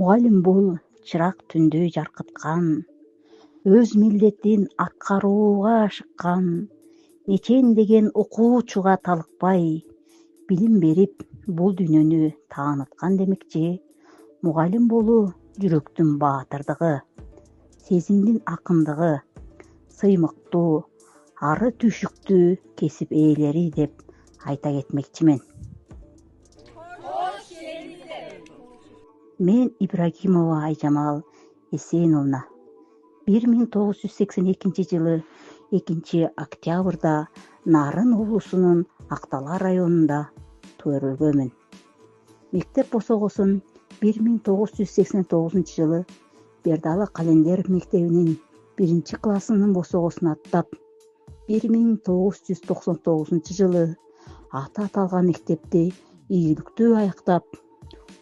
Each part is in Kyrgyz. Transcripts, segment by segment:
Мугалим бул чырак түндү жаркыткан, өз милдетин аткарууга ашыккан, нечендеген окуучуга талыкпай, билим берип бул дүйнөнү тааныткан демекчи. Мугалим болуу жүрөктүн баатырдыгы, сезимдин акындыгы, сыймыктуу, ары түйшүктүү кесип ээлери деп айта кетмекчимен. Мен Ибрагимова Айжамал Эсеновна 1982 жылы 2 октябрда Нарын облусунун Актала районунда төрөлгөнмүн. Мектеп босогосун 1989 жылы Бердалы Календер мектебинин 1-классынын босогосун аттап, 1999 жылы аты аталган мектепти ийгиликтүү аяктап,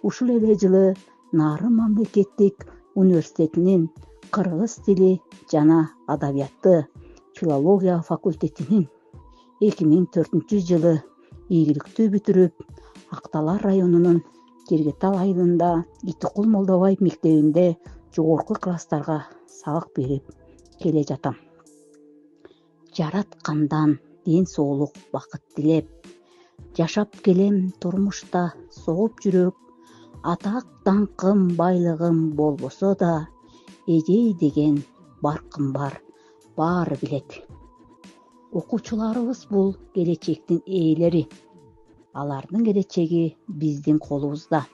ушул эле жылы Нарын мамлекеттик университетинин кыргыз тили жана адабияты филология факультетинин 2004 жылы ийгиликтүү бүтүрүп, Актала районунун Киргетал айылында Итикул Молдобаев мектебинде жогорку класстарга сабак берип келе жатам. Жараткандан ден соолук бакыт тилеп, жашап келем турмушта согуп жүрөк, атак даңкым байлыгым болбосо да, эжей деген баркым бар, баары билет. Окуучуларыбыз бул келечектин ээлери. Алардын келечеги биздин колубузда.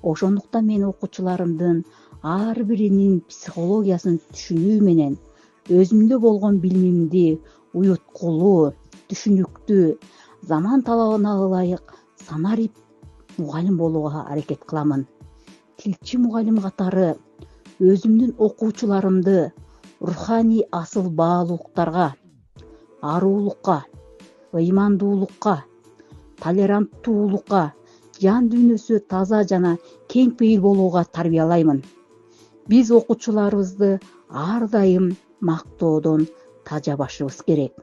Ошондуктан мен окуучуларымдын ар биринин психологиясын түшүнүү менен өзүмдө болгон билимимди уюткулуу, түшүнүктүү, заман талабына ылайык санарип мугалим болууга аракет кыламын. Тилчи мугалим катары өзүмдүн окуучуларымды руханий асыл баалуулуктарга, аруулукка, ыймандуулукка, толеранттуулукка, жан дүйнөсү таза жана кең пейил болууга тарбиялаймын. Биз окуучуларыбызды ар дайым мактоодон тажабашыбыз керек.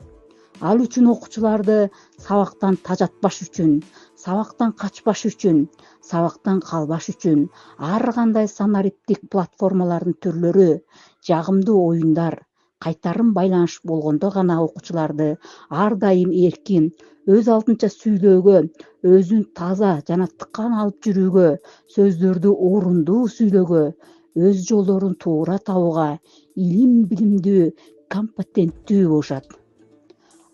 Ал үчүн окуучуларды сабактан тажатпаш үчүн, сабактан качпаш үчүн, сабактан калбаш үчүн ар кандай санариптик платформалардын түрлөрү, жагымдуу оюндар, кайтарым байланыш болгондо гана окуучуларды ар дайым эркин, өз алдынча сүйлөөгө, өзүн таза жана тыккан алып жүрүүгө, сөздөрдү орундуу сүйлөөгө, өз жолдорун туура табууга, илим билимдүү, компетенттүү болушат.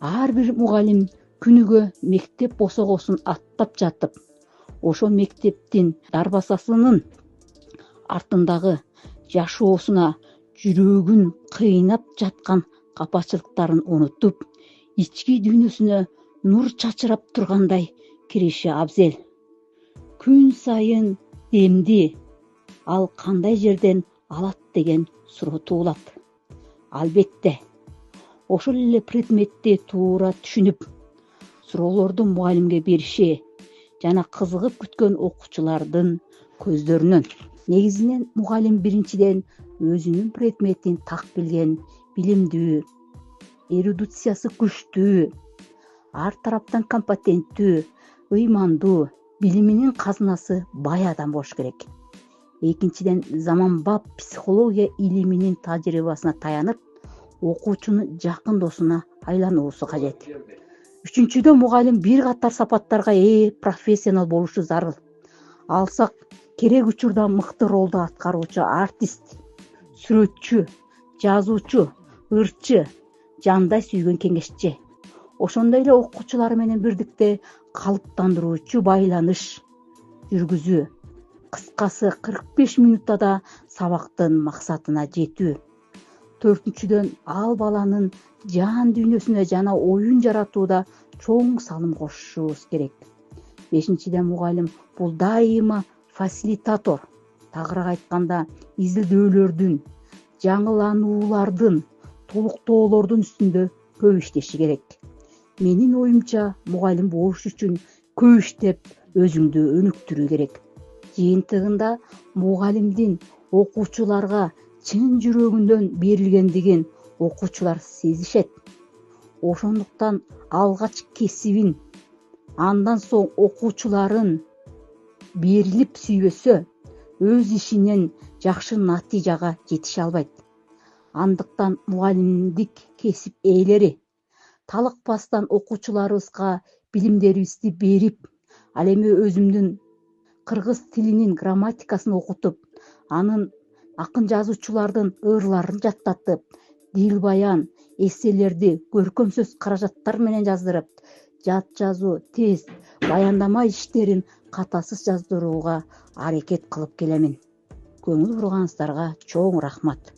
Ар бир мугалим күнүгө мектеп босогосун аттап жатып, ошо мектептин дарбазасынын артындагы жашоосуна жүрөгүн кыйнап жаткан капачылыктарын унутуп, ички дүйнөсүнө нур чачырап тургандай кириши абзел. Күн сайын демди ал кандай жерден алат деген суроо туулат. Албетте, ошол эле предметти туура түшүнүп, суроолорду мугалимге бериши жана кызыгып күткөн окуучулардын көздөрүнөн. Негизинен мугалим биринчиден өзүнүн предметин так билген, билимдүү, эрудициясы күчтүү, ар тараптан компетенттүү, ыймандуу, билиминин казынасы бай адам болуш керек. Экинчиден заманбап психология илиминин тажрыйбасына таянып, окуучунун жакын досуна айлануусу кажет. Үчүнчүдөн мугалим бир катар сапаттарга ээ профессионал болушу зарыл. Алсак керек учурда мыкты ролду аткаруучу артист, сүрөтчү, жазуучу, ырчы, жандай сүйгөн кеңешчи. Ошондой эле окуучулар менен бирдикте калыптандыруучу байланыш жүргүзүү. Кыскасы 45 минутта да сабактын максатына жетүү. Төртүнчүдөн ал баланын жан дүйнөсүнө жана оюн жаратууда чоң салым кошушубуз керек. Бешинчиден мугалим бул дайыма фасилитатор, тагыраак айтканда изилдөөлөрдүн, жаңылануулардын, толуктоолордун үстүндө көп иштеши керек. Менин оюмча, мугалим болуш үчүн көп иштеп, өзүңдү өнүктүрүү керек. Жыйынтыгында мугалимдин окуучуларга чын жүрөгүндөн берилгендигин окуучулар сезишет. Ошондуктан алгач кесибин, андан соң окуучуларын берилип сүйбөсө, өз ишинен жакшы натыйжага жетише албайт. Андыктан мугалимдик кесип ээлери талыкпастан окуучуларыбызга билимдерибизди берип, ал эми өзүмдүн кыргыз тилинин грамматикасын окутуп, анын акын жазуучулардын ырларын жаттатып, дил баян, эсселерди көркөм сөз каражаттар менен жаздырып, жат жазуу, тест, баяндама иштерин катасыз жаздырууга аракет кылып келемин. Көңүл бурганыңыздарга чоң рахмат.